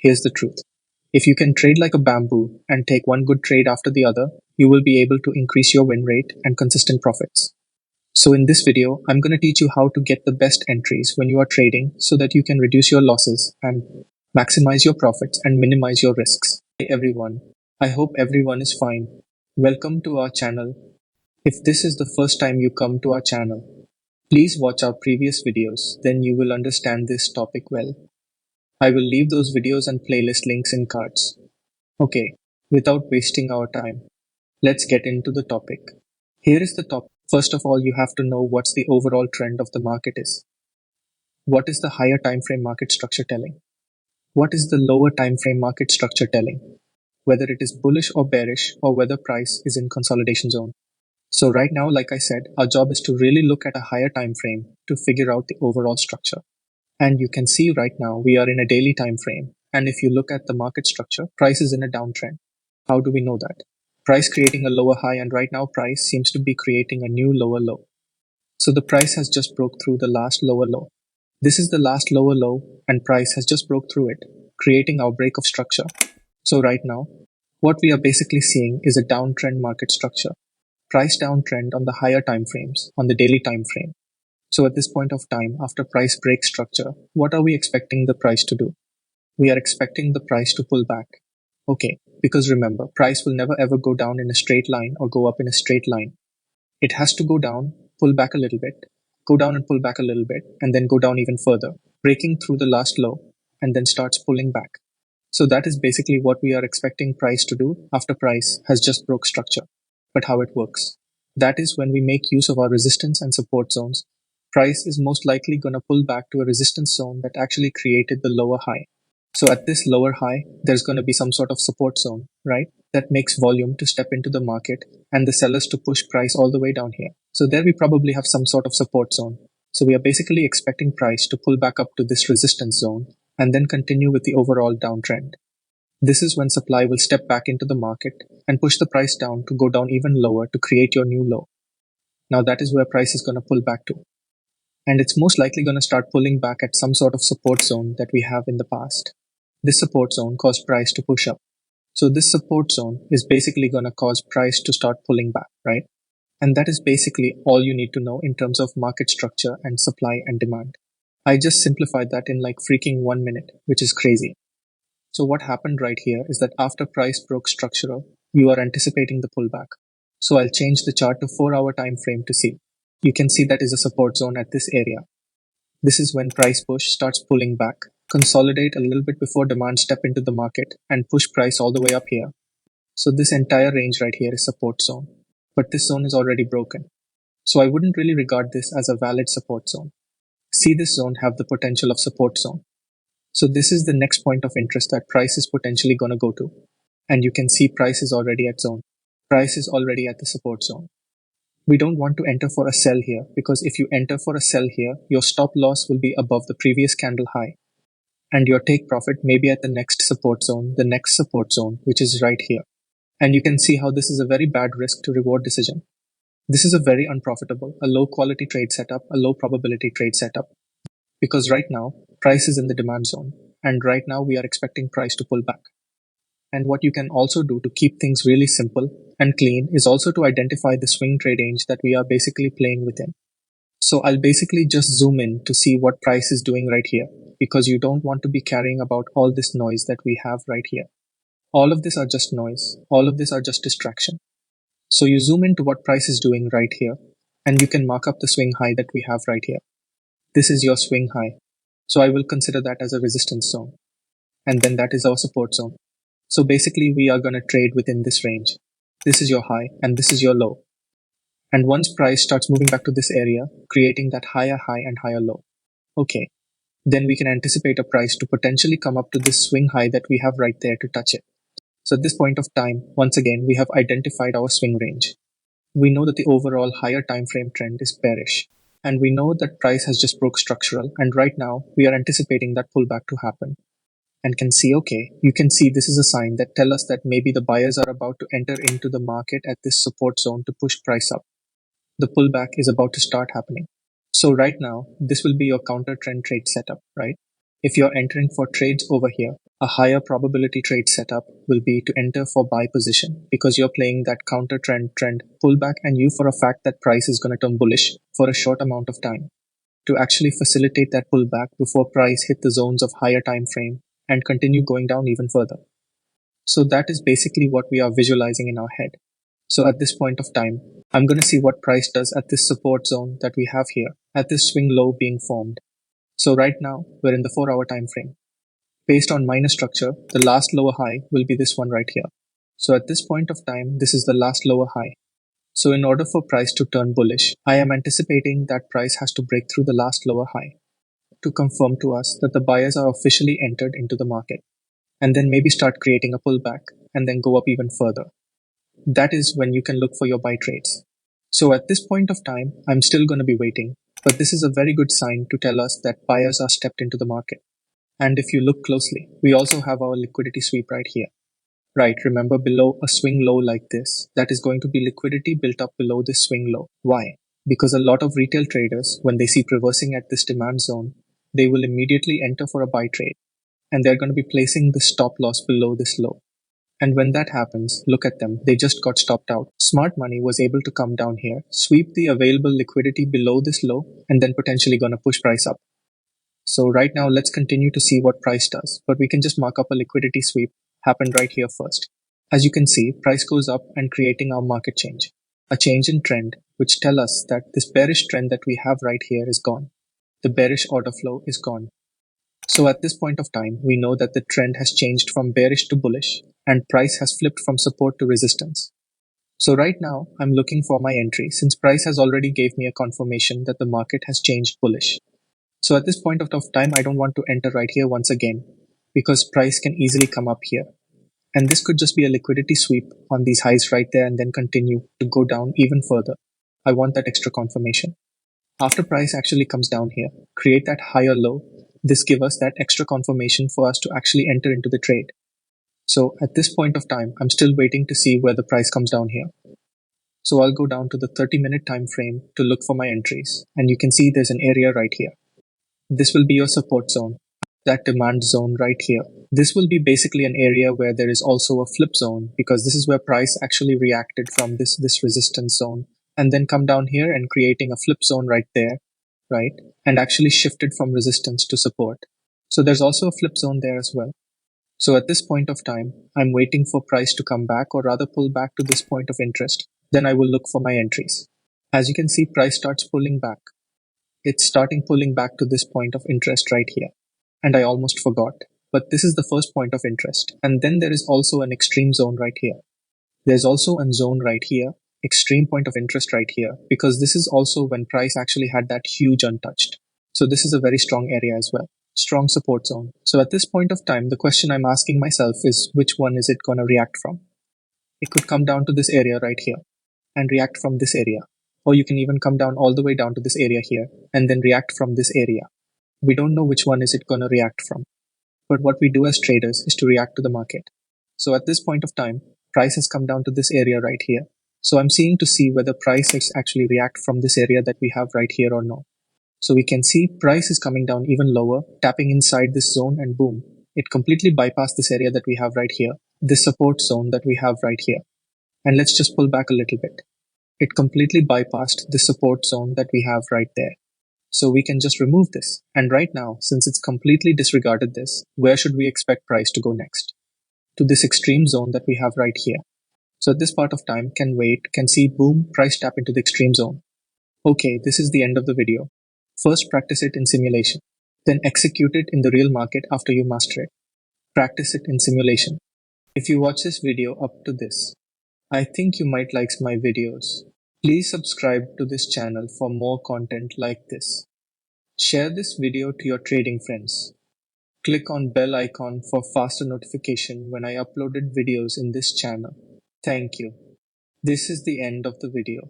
Here's the truth. If you can trade like a bamboo and take one good trade after the other, you will be able to increase your win rate and consistent profits. So in this video, I'm going to teach you how to get the best entries when you are trading so that you can reduce your losses and maximize your profits and minimize your risks. Hey everyone, I hope everyone is fine. Welcome to our channel. If this is the first time you come to our channel, please watch our previous videos, then you will understand this topic well. I will leave those videos and playlist links in cards. Okay, without wasting our time, let's get into the topic. Here is the topic. First of all, you have to know what's the overall trend of the market is. What is the higher time frame market structure telling? What is the lower time frame market structure telling? Whether it is bullish or bearish or whether price is in consolidation zone. So right now, like I said, our job is to really look at a higher time frame to figure out the overall structure. And you can see right now we are in a daily time frame. And if you look at the market structure, price is in a downtrend. How do we know that? Price creating a lower high, and right now price seems to be creating a new lower low. So the price has just broke through the last lower low. This is the last lower low and price has just broke through it, creating our break of structure. So right now, what we are basically seeing is a downtrend market structure. Price downtrend on the higher time frames, on the daily time frame. So at this point of time, after price break structure, what are we expecting the price to do? We are expecting the price to pull back. Okay, because remember, price will never ever go down in a straight line or go up in a straight line. It has to go down, pull back a little bit, go down and pull back a little bit, and then go down even further, breaking through the last low, and then starts pulling back. So that is basically what we are expecting price to do after price has just broke structure. But how it works? That is when we make use of our resistance and support zones. Price is most likely going to pull back to a resistance zone that actually created the lower high. So at this lower high, there's going to be some sort of support zone, right? That makes volume to step into the market and the sellers to push price all the way down here. So there we probably have some sort of support zone. So we are basically expecting price to pull back up to this resistance zone and then continue with the overall downtrend. This is when supply will step back into the market and push the price down to go down even lower to create your new low. Now that is where price is going to pull back to. And it's most likely going to start pulling back at some sort of support zone that we have in the past. This support zone caused price to push up. So this support zone is basically going to cause price to start pulling back, right? And that is basically all you need to know in terms of market structure and supply and demand. I just simplified that in like freaking 1 minute, which is crazy. So what happened right here is that after price broke structural, you are anticipating the pullback. So I'll change the chart to 4-hour time frame to see. You can see that is a support zone at this area. This is when price push starts pulling back, consolidate a little bit before demand step into the market and push price all the way up here. So this entire range right here is support zone, but this zone is already broken. So I wouldn't really regard this as a valid support zone. See this zone have the potential of support zone. So this is the next point of interest that price is potentially going to go to. And you can see price is already at zone. Price is already at the support zone. We don't want to enter for a sell here because if you enter for a sell here, your stop loss will be above the previous candle high. And your take profit may be at the next support zone, which is right here. And you can see how this is a very bad risk to reward decision. This is a very unprofitable, a low quality trade setup, a low probability trade setup. Because right now, price is in the demand zone. And right now, we are expecting price to pull back. And what you can also do to keep things really simple and clean is also to identify the swing trade range that we are basically playing within. So I'll basically just zoom in to see what price is doing right here because you don't want to be carrying about all this noise that we have right here. All of this are just noise. All of this are just distraction. So you zoom into what price is doing right here and you can mark up the swing high that we have right here. This is your swing high. So I will consider that as a resistance zone. And then that is our support zone. So basically we are going to trade within this range. This is your high and this is your low. And once price starts moving back to this area, creating that higher high and higher low. Okay, then we can anticipate a price to potentially come up to this swing high that we have right there to touch it. So at this point of time, once again, we have identified our swing range. We know that the overall higher time frame trend is bearish. And we know that price has just broke structural. And right now, we are anticipating that pullback to happen. And can see, okay, you can see this is a sign that tell us that maybe the buyers are about to enter into the market at this support zone to push price up. The pullback is about to start happening. So right now, this will be your counter trend trade setup, right? If you're entering for trades over here, A higher probability trade setup will be to enter for buy position because you're playing that counter trend pullback and you for a fact that price is going to turn bullish for a short amount of time to actually facilitate that pullback before price hit the zones of higher time frame and continue going down even further. So that is basically what we are visualizing in our head. So at this point of time, I'm going to see what price does at this support zone that we have here, at this swing low being formed. So right now, we're in the 4-hour time frame. Based on minor structure, the last lower high will be this one right here. So at this point of time, this is the last lower high. So in order for price to turn bullish, I am anticipating that price has to break through the last lower high to confirm to us that the buyers are officially entered into the market, and then maybe start creating a pullback and then go up even further. That is when you can look for your buy trades. So at this point of time, I'm still going to be waiting, but this is a very good sign to tell us that buyers are stepped into the market. And if you look closely, we also have our liquidity sweep right here. Right, remember below a swing low like this, that is going to be liquidity built up below this swing low. Why? Because a lot of retail traders, when they see reversing at this demand zone, they will immediately enter for a buy trade and they're going to be placing the stop loss below this low. And when that happens, look at them, they just got stopped out. Smart money was able to come down here, sweep the available liquidity below this low, and then potentially going to push price up. So right now, let's continue to see what price does, but we can just mark up a liquidity sweep happened right here first. As you can see, price goes up and creating our market change, a change in trend, which tell us that this bearish trend that we have right here is gone. The bearish order flow is gone. So at this point of time, we know that the trend has changed from bearish to bullish and price has flipped from support to resistance. So right now, I'm looking for my entry since price has already gave me a confirmation that the market has changed bullish. So at this point of time, I don't want to enter right here once again because price can easily come up here. And this could just be a liquidity sweep on these highs right there and then continue to go down even further. I want that extra confirmation. After price actually comes down here, create that higher low, this gives us that extra confirmation for us to actually enter into the trade. So at this point of time, I'm still waiting to see where the price comes down here. So I'll go down to the 30-minute time frame to look for my entries. And you can see there's an area right here. This will be your support zone, that demand zone right here. This will be basically an area where there is also a flip zone because this is where price actually reacted from this resistance zone and then come down here and creating a flip zone right there, right? And actually shifted from resistance to support. So there's also a flip zone there as well. So at this point of time, I'm waiting for price to come back or rather pull back to this point of interest. Then I will look for my entries. As you can see, price starts pulling back. It's starting pulling back to this point of interest right here. And I almost forgot. But this is the first point of interest. And then there is also an extreme zone right here. There's also a zone right here, extreme point of interest right here, because this is also when price actually had that huge untouched. So this is a very strong area as well. Strong support zone. So at this point of time, the question I'm asking myself is which one is it going to react from? It could come down to this area right here and react from this area. Or you can even come down all the way down to this area here and then react from this area. We don't know which one is it going to react from. But what we do as traders is to react to the market. So at this point of time, price has come down to this area right here. So I'm seeing to see whether price is actually react from this area that we have right here or no. So we can see price is coming down even lower, tapping inside this zone and boom, it completely bypassed this area that we have right here, this support zone that we have right here. And let's just pull back a little bit. It completely bypassed the support zone that we have right there. So we can just remove this. And right now, since it's completely disregarded this, where should we expect price to go next? To this extreme zone that we have right here. So at this part of time, can wait, can see boom, price tap into the extreme zone. Okay, this is the end of the video. First practice it in simulation. Then execute it in the real market after you master it. Practice it in simulation. If you watch this video up to this, I think you might like my videos. Please subscribe to this channel for more content like this. Share this video to your trading friends. Click on bell icon for faster notification when I uploaded videos in this channel. Thank you. This is the end of the video.